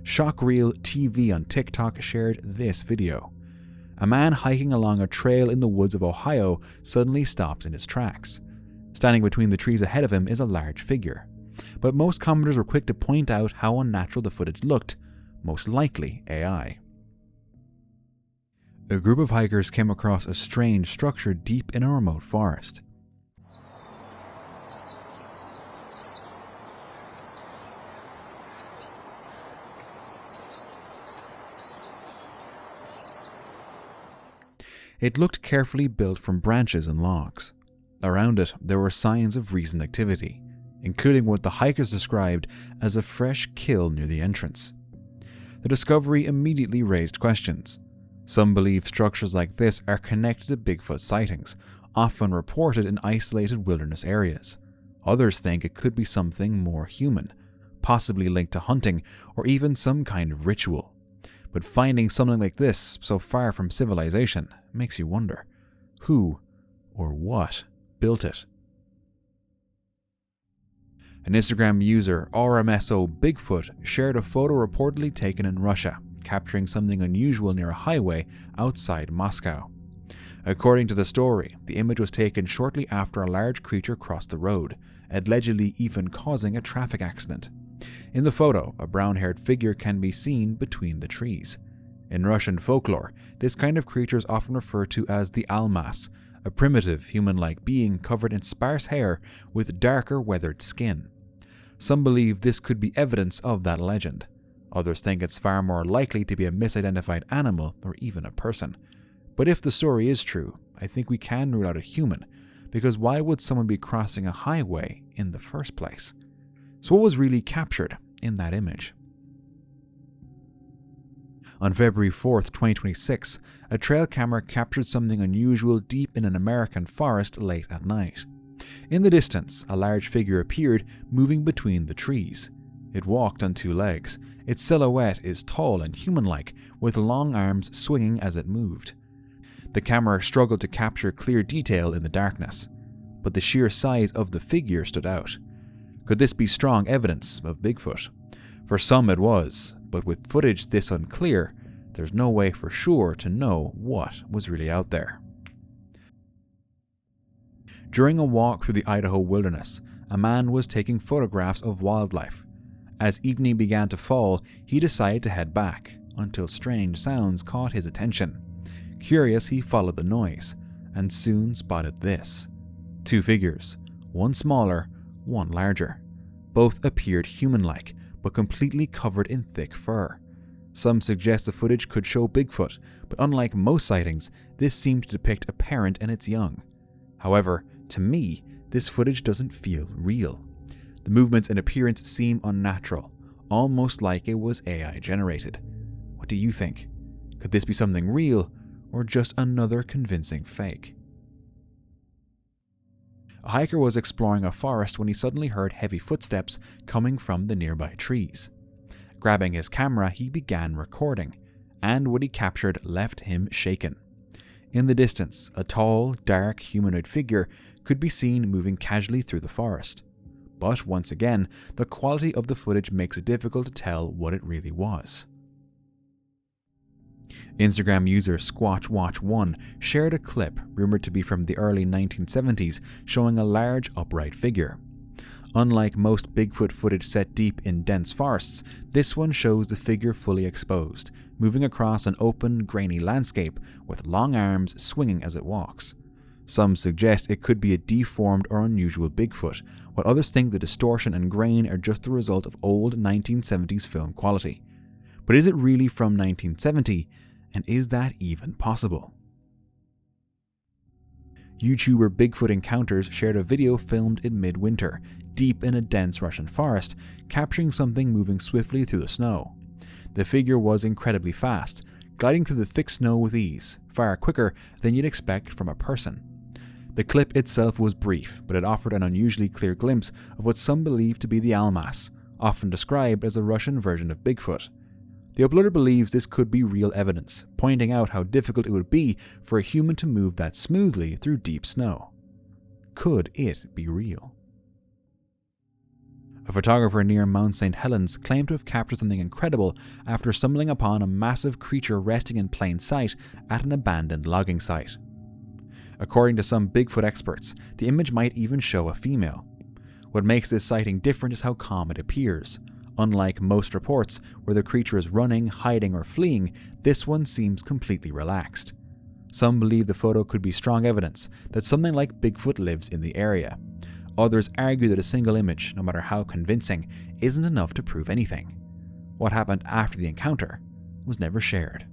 Shockreel TV on TikTok shared this video. A man hiking along a trail in the woods of Ohio suddenly stops in his tracks. Standing between the trees ahead of him is a large figure. But most commenters were quick to point out how unnatural the footage looked, most likely AI. A group of hikers came across a strange structure deep in a remote forest. It looked carefully built from branches and logs. Around it, there were signs of recent activity, including what the hikers described as a fresh kill near the entrance. The discovery immediately raised questions. Some believe structures like this are connected to Bigfoot sightings, often reported in isolated wilderness areas. Others think it could be something more human, possibly linked to hunting or even some kind of ritual. But finding something like this so far from civilization makes you wonder, who or what built it? An Instagram user, RMSO Bigfoot, shared a photo reportedly taken in Russia, capturing something unusual near a highway outside Moscow. According to the story, the image was taken shortly after a large creature crossed the road, allegedly even causing a traffic accident. In the photo, a brown-haired figure can be seen between the trees. In Russian folklore, this kind of creature is often referred to as the Almas, a primitive, human-like being covered in sparse hair with darker, weathered skin. Some believe this could be evidence of that legend. Others think it's far more likely to be a misidentified animal or even a person. But if the story is true, I think we can rule out a human, because why would someone be crossing a highway in the first place? So what was really captured in that image? On February 4th, 2026, a trail camera captured something unusual deep in an American forest late at night. In the distance, a large figure appeared, moving between the trees. It walked on two legs. Its silhouette is tall and human-like, with long arms swinging as it moved. The camera struggled to capture clear detail in the darkness, but the sheer size of the figure stood out. Could this be strong evidence of Bigfoot? For some it was, but with footage this unclear, there's no way for sure to know what was really out there. During a walk through the Idaho wilderness, a man was taking photographs of wildlife. As evening began to fall, he decided to head back, until strange sounds caught his attention. Curious, he followed the noise, and soon spotted this. Two figures, one smaller, one larger. Both appeared human-like, but completely covered in thick fur. Some suggest the footage could show Bigfoot, but unlike most sightings, this seemed to depict a parent and its young. However, to me, this footage doesn't feel real. The movements and appearance seem unnatural, almost like it was AI generated. What do you think? Could this be something real, or just another convincing fake? A hiker was exploring a forest when he suddenly heard heavy footsteps coming from the nearby trees. Grabbing his camera, he began recording, and what he captured left him shaken. In the distance, a tall, dark, humanoid figure could be seen moving casually through the forest. But once again, the quality of the footage makes it difficult to tell what it really was. Instagram user SquatchWatch1 shared a clip rumored to be from the early 1970s showing a large upright figure. Unlike most Bigfoot footage set deep in dense forests, this one shows the figure fully exposed, moving across an open, grainy landscape with long arms swinging as it walks. Some suggest it could be a deformed or unusual Bigfoot, while others think the distortion and grain are just the result of old 1970s film quality. But is it really from 1970, and is that even possible? YouTuber Bigfoot Encounters shared a video filmed in midwinter, deep in a dense Russian forest, capturing something moving swiftly through the snow. The figure was incredibly fast, gliding through the thick snow with ease, far quicker than you'd expect from a person. The clip itself was brief, but it offered an unusually clear glimpse of what some believe to be the Almas, often described as a Russian version of Bigfoot. The uploader believes this could be real evidence, pointing out how difficult it would be for a human to move that smoothly through deep snow. Could it be real? A photographer near Mount St. Helens claimed to have captured something incredible after stumbling upon a massive creature resting in plain sight at an abandoned logging site. According to some Bigfoot experts, the image might even show a female. What makes this sighting different is how calm it appears. Unlike most reports where the creature is running, hiding, or fleeing, this one seems completely relaxed. Some believe the photo could be strong evidence that something like Bigfoot lives in the area. Others argue that a single image, no matter how convincing, isn't enough to prove anything. What happened after the encounter was never shared.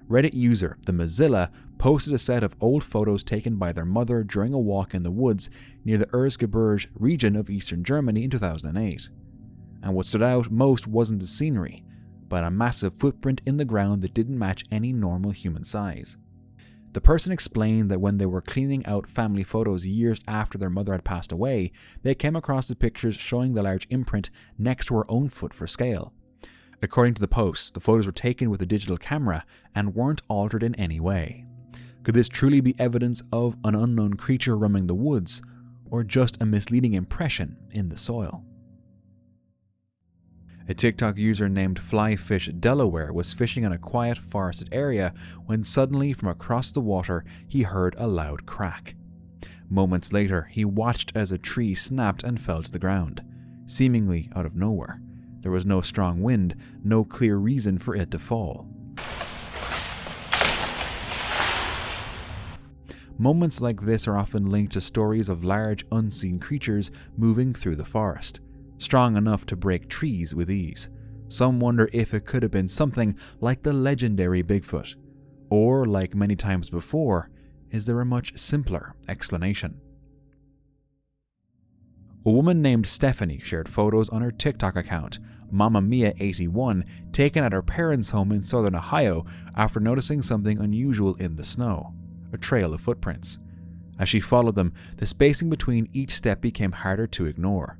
Reddit user The Mozilla posted a set of old photos taken by their mother during a walk in the woods near the Erzgebirge region of eastern Germany in 2008. And what stood out most wasn't the scenery, but a massive footprint in the ground that didn't match any normal human size. The person explained that when they were cleaning out family photos years after their mother had passed away, they came across the pictures showing the large imprint next to her own foot for scale. According to the post, the photos were taken with a digital camera and weren't altered in any way. Could this truly be evidence of an unknown creature roaming the woods, or just a misleading impression in the soil? A TikTok user named Flyfish Delaware was fishing in a quiet forested area when suddenly from across the water he heard a loud crack. Moments later, he watched as a tree snapped and fell to the ground, seemingly out of nowhere. There was no strong wind, no clear reason for it to fall. Moments like this are often linked to stories of large unseen creatures moving through the forest, strong enough to break trees with ease. Some wonder if it could have been something like the legendary Bigfoot, or like many times before, is there a much simpler explanation? A woman named Stephanie shared photos on her TikTok account, Mamma Mia 81, taken at her parents' home in southern Ohio after noticing something unusual in the snow, a trail of footprints. As she followed them, the spacing between each step became harder to ignore.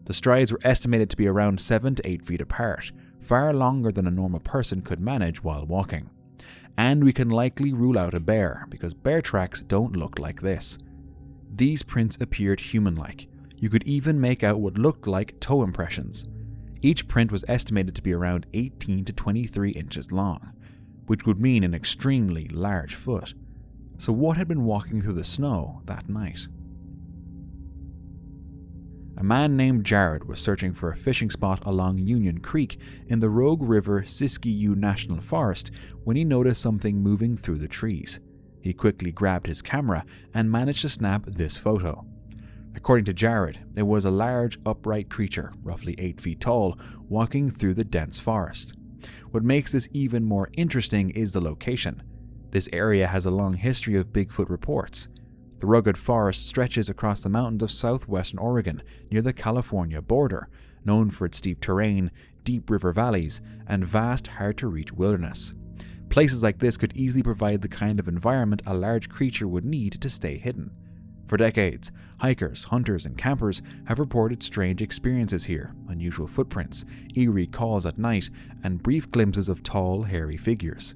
The strides were estimated to be around 7 to 8 feet apart, far longer than a normal person could manage while walking. And we can likely rule out a bear, because bear tracks don't look like this. These prints appeared human-like. You could even make out what looked like toe impressions. Each print was estimated to be around 18 to 23 inches long, which would mean an extremely large foot. So what had been walking through the snow that night? A man named Jared was searching for a fishing spot along Union Creek in the Rogue River Siskiyou National Forest when he noticed something moving through the trees. He quickly grabbed his camera and managed to snap this photo. According to Jared, it was a large, upright creature, roughly 8 feet tall, walking through the dense forest. What makes this even more interesting is the location. This area has a long history of Bigfoot reports. The rugged forest stretches across the mountains of southwestern Oregon, near the California border, known for its steep terrain, deep river valleys, and vast, hard-to-reach wilderness. Places like this could easily provide the kind of environment a large creature would need to stay hidden. For decades, hikers, hunters, and campers have reported strange experiences here, unusual footprints, eerie calls at night, and brief glimpses of tall, hairy figures.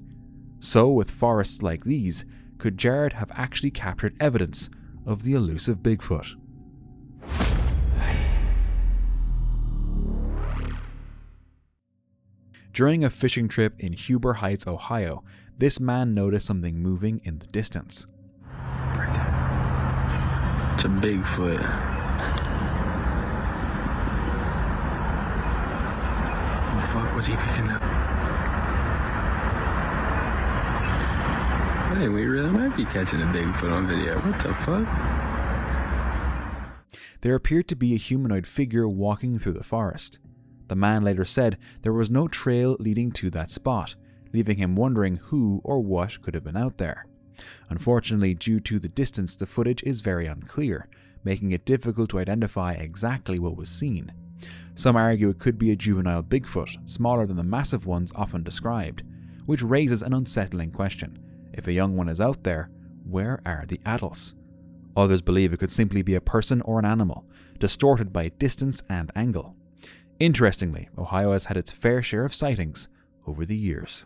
So, with forests like these, could Jared have actually captured evidence of the elusive Bigfoot? During a fishing trip in Huber Heights, Ohio, this man noticed something moving in the distance. It's a Bigfoot. What the fuck was he picking up? Hey, we really might be catching a Bigfoot on video. What the fuck? There appeared to be a humanoid figure walking through the forest. The man later said there was no trail leading to that spot, leaving him wondering who or what could have been out there. Unfortunately, due to the distance, the footage is very unclear, making it difficult to identify exactly what was seen. Some argue it could be a juvenile Bigfoot, smaller than the massive ones often described, which raises an unsettling question. If a young one is out there, where are the adults? Others believe it could simply be a person or an animal, distorted by distance and angle. Interestingly, Ohio has had its fair share of sightings over the years.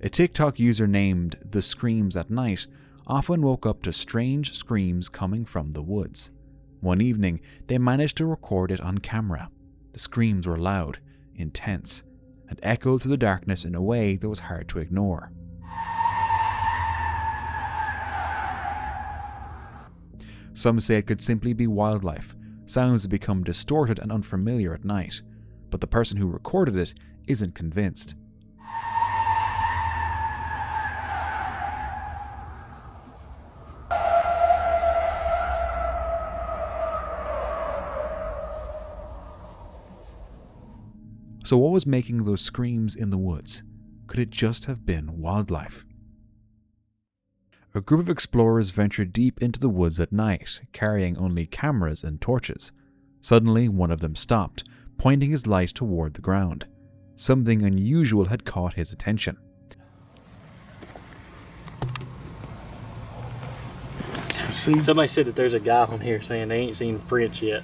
A TikTok user named The Screams at Night often woke up to strange screams coming from the woods. One evening, they managed to record it on camera. The screams were loud, intense, and echoed through the darkness in a way that was hard to ignore. Some say it could simply be wildlife, sounds that become distorted and unfamiliar at night, but the person who recorded it isn't convinced. So what was making those screams in the woods? Could it just have been wildlife? A group of explorers ventured deep into the woods at night, carrying only cameras and torches. Suddenly, one of them stopped, pointing his light toward the ground. Something unusual had caught his attention. Somebody said that there's a guy on here saying they ain't seen prints yet.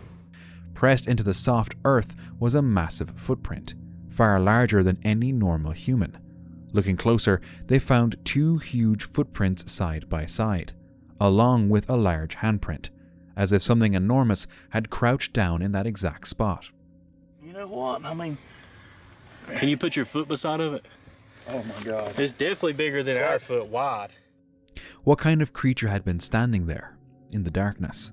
Pressed into the soft earth was a massive footprint, far larger than any normal human. Looking closer, they found two huge footprints side by side, along with a large handprint, as if something enormous had crouched down in that exact spot. You know what? I mean... Can you put your foot beside of it? Oh my God. It's definitely bigger than our foot wide. What kind of creature had been standing there, in the darkness?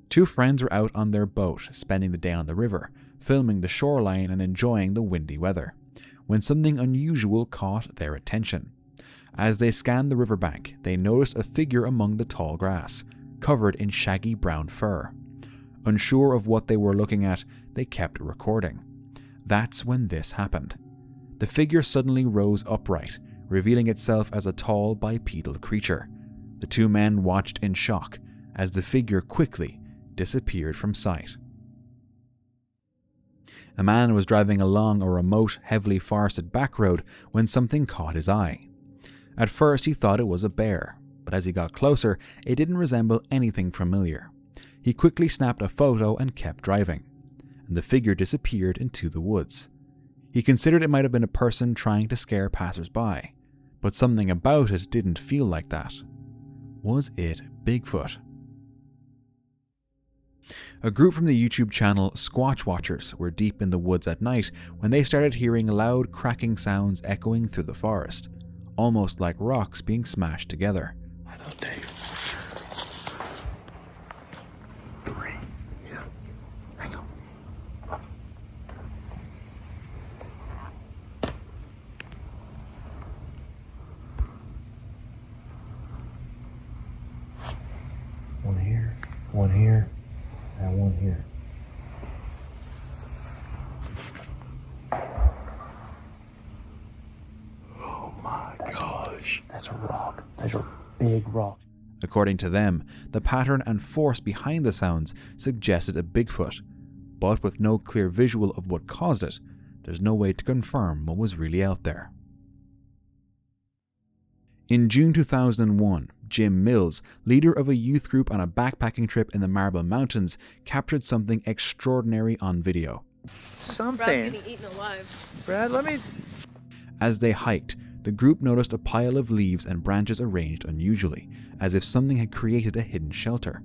Two friends were out on their boat, spending the day on the river, filming the shoreline and enjoying the windy weather, when something unusual caught their attention. As they scanned the riverbank, they noticed a figure among the tall grass, covered in shaggy brown fur. Unsure of what they were looking at, they kept recording. That's when this happened. The figure suddenly rose upright, revealing itself as a tall bipedal creature. The two men watched in shock as the figure quickly disappeared from sight. A man was driving along a remote, heavily forested back road when something caught his eye. At first he thought it was a bear, but as he got closer, it didn't resemble anything familiar. He quickly snapped a photo and kept driving, and the figure disappeared into the woods. He considered it might have been a person trying to scare passers-by, but something about it didn't feel like that. Was it Bigfoot? A group from the YouTube channel Squatch Watchers were deep in the woods at night when they started hearing loud cracking sounds echoing through the forest, almost like rocks being smashed together. I don't know. 3. Yeah. Hang on. One here, and one here. Oh my gosh. That's a rock. That's a big rock. According to them, the pattern and force behind the sounds suggested a Bigfoot, but with no clear visual of what caused it, there's no way to confirm what was really out there. In June 2001, Jim Mills, leader of a youth group on a backpacking trip in the Marble Mountains, captured something extraordinary on video. Something. Brad's getting eaten alive. Brad, let me... As they hiked, the group noticed a pile of leaves and branches arranged unusually, as if something had created a hidden shelter.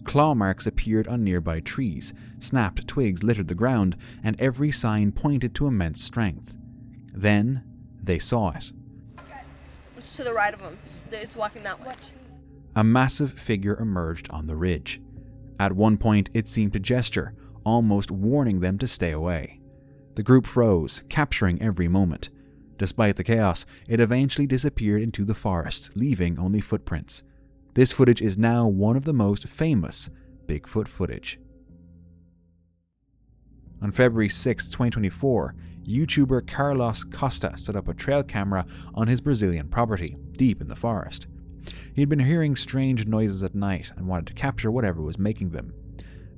Claw marks appeared on nearby trees, snapped twigs littered the ground, and every sign pointed to immense strength. Then, they saw it. It's to the right of him. It's walking that way. A massive figure emerged on the ridge. At one point, it seemed to gesture, almost warning them to stay away. The group froze, capturing every moment. Despite the chaos, it eventually disappeared into the forest, leaving only footprints. This footage is now one of the most famous Bigfoot footage. On February 6, 2024, YouTuber Carlos Costa set up a trail camera on his Brazilian property, deep in the forest. He had been hearing strange noises at night and wanted to capture whatever was making them.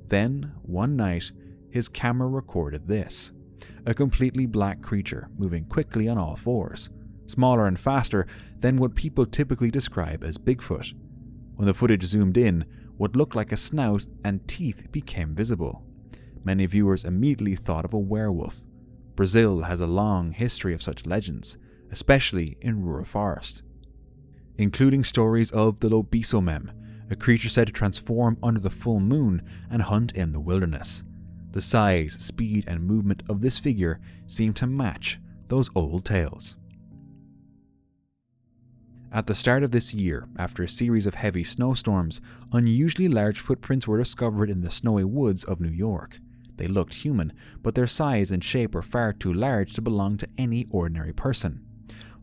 Then, one night, his camera recorded this. A completely black creature moving quickly on all fours, smaller and faster than what people typically describe as Bigfoot. When the footage zoomed in, what looked like a snout and teeth became visible. Many viewers immediately thought of a werewolf. Brazil has a long history of such legends, especially in rural forest. including stories of the Lobisomem, a creature said to transform under the full moon and hunt in the wilderness. The size, speed, and movement of this figure seemed to match those old tales. At the start of this year, after a series of heavy snowstorms, unusually large footprints were discovered in the snowy woods of New York. They looked human, but their size and shape were far too large to belong to any ordinary person.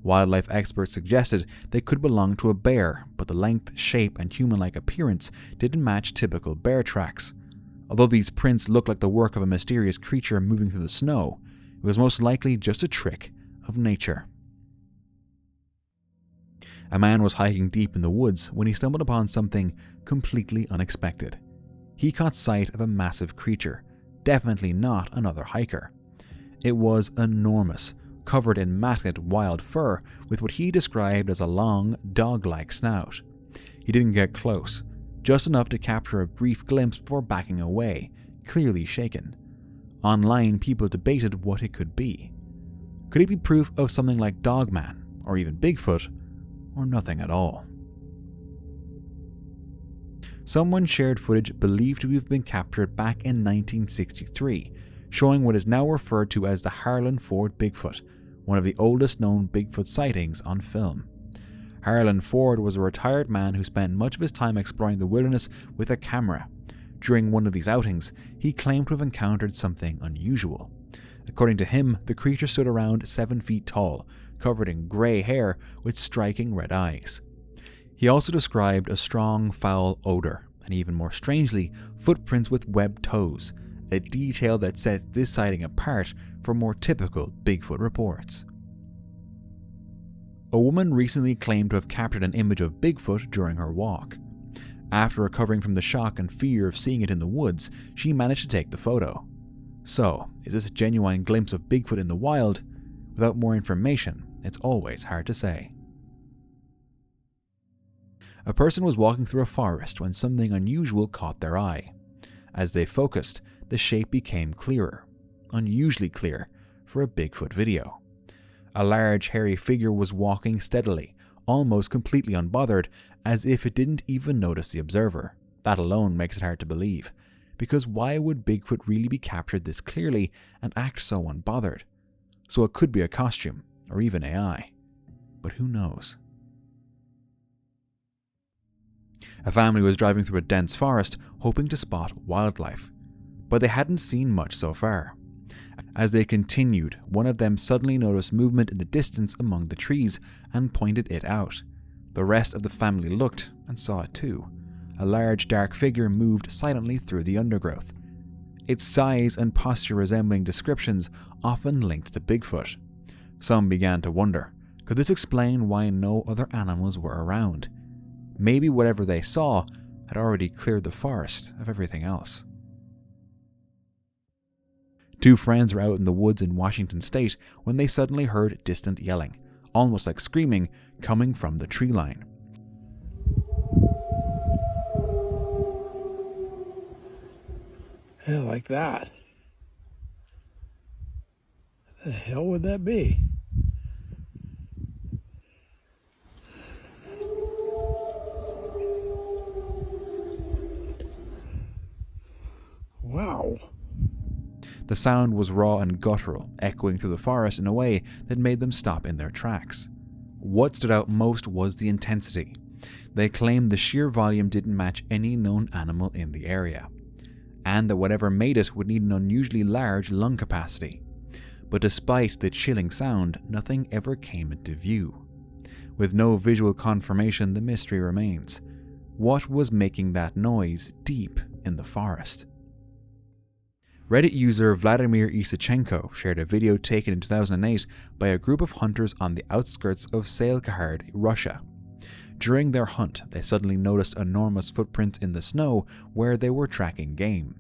Wildlife experts suggested they could belong to a bear, but the length, shape, and human-like appearance didn't match typical bear tracks. Although these prints looked like the work of a mysterious creature moving through the snow, it was most likely just a trick of nature. A man was hiking deep in the woods when he stumbled upon something completely unexpected. He caught sight of a massive creature, definitely not another hiker. It was enormous, covered in matted wild fur with what he described as a long, dog-like snout. He didn't get close, just enough to capture a brief glimpse before backing away, clearly shaken. Online, people debated what it could be. Could it be proof of something like Dogman, or even Bigfoot, or nothing at all? Someone shared footage believed to have been captured back in 1963, showing what is now referred to as the Harlan Ford Bigfoot, one of the oldest known Bigfoot sightings on film. Harlan Ford was a retired man who spent much of his time exploring the wilderness with a camera. During one of these outings, he claimed to have encountered something unusual. According to him, the creature stood around 7 feet tall, covered in grey hair with striking red eyes. He also described a strong, foul odor, and even more strangely, footprints with webbed toes, a detail that sets this sighting apart from more typical Bigfoot reports. A woman recently claimed to have captured an image of Bigfoot during her walk. After recovering from the shock and fear of seeing it in the woods, she managed to take the photo. So, is this a genuine glimpse of Bigfoot in the wild? Without more information, it's always hard to say. A person was walking through a forest when something unusual caught their eye. As they focused, the shape became clearer, unusually clear for a Bigfoot video. A large, hairy figure was walking steadily, almost completely unbothered, as if it didn't even notice the observer. That alone makes it hard to believe, because why would Bigfoot really be captured this clearly and act so unbothered? So it could be a costume, or even AI. But who knows? A family was driving through a dense forest, hoping to spot wildlife, but they hadn't seen much so far. As they continued, one of them suddenly noticed movement in the distance among the trees and pointed it out. The rest of the family looked and saw it too. A large dark figure moved silently through the undergrowth, its size and posture resembling descriptions often linked to Bigfoot. Some began to wonder, could this explain why no other animals were around? Maybe whatever they saw had already cleared the forest of everything else. Two friends were out in the woods in Washington state when they suddenly heard distant yelling, almost like screaming, coming from the tree line. Yeah, like that. What the hell would that be? Wow. The sound was raw and guttural, echoing through the forest in a way that made them stop in their tracks. What stood out most was the intensity. They claimed the sheer volume didn't match any known animal in the area, and that whatever made it would need an unusually large lung capacity. But despite the chilling sound, nothing ever came into view. With no visual confirmation, the mystery remains. What was making that noise deep in the forest? Reddit user Vladimir Isachenko shared a video taken in 2008 by a group of hunters on the outskirts of Sailkhard, Russia. During their hunt, they suddenly noticed enormous footprints in the snow where they were tracking game.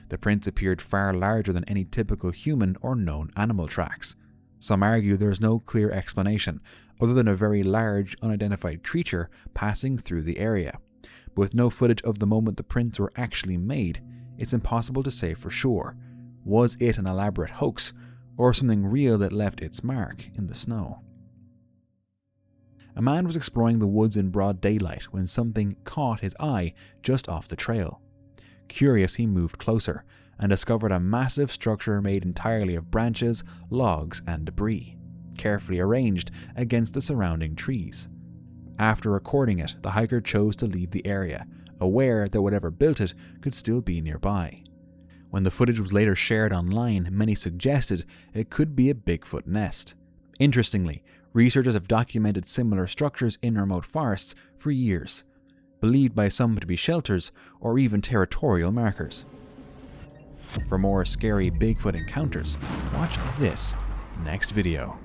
The prints appeared far larger than any typical human or known animal tracks. Some argue there is no clear explanation, other than a very large, unidentified creature passing through the area. But with no footage of the moment the prints were actually made, it's impossible to say for sure. Was it an elaborate hoax, or something real that left its mark in the snow? A man was exploring the woods in broad daylight when something caught his eye just off the trail. Curious, he moved closer and discovered a massive structure made entirely of branches, logs, and debris, carefully arranged against the surrounding trees. After recording it, the hiker chose to leave the area, aware that whatever built it could still be nearby. When the footage was later shared online, many suggested it could be a Bigfoot nest. Interestingly, researchers have documented similar structures in remote forests for years, believed by some to be shelters or even territorial markers. For more scary Bigfoot encounters, watch this next video.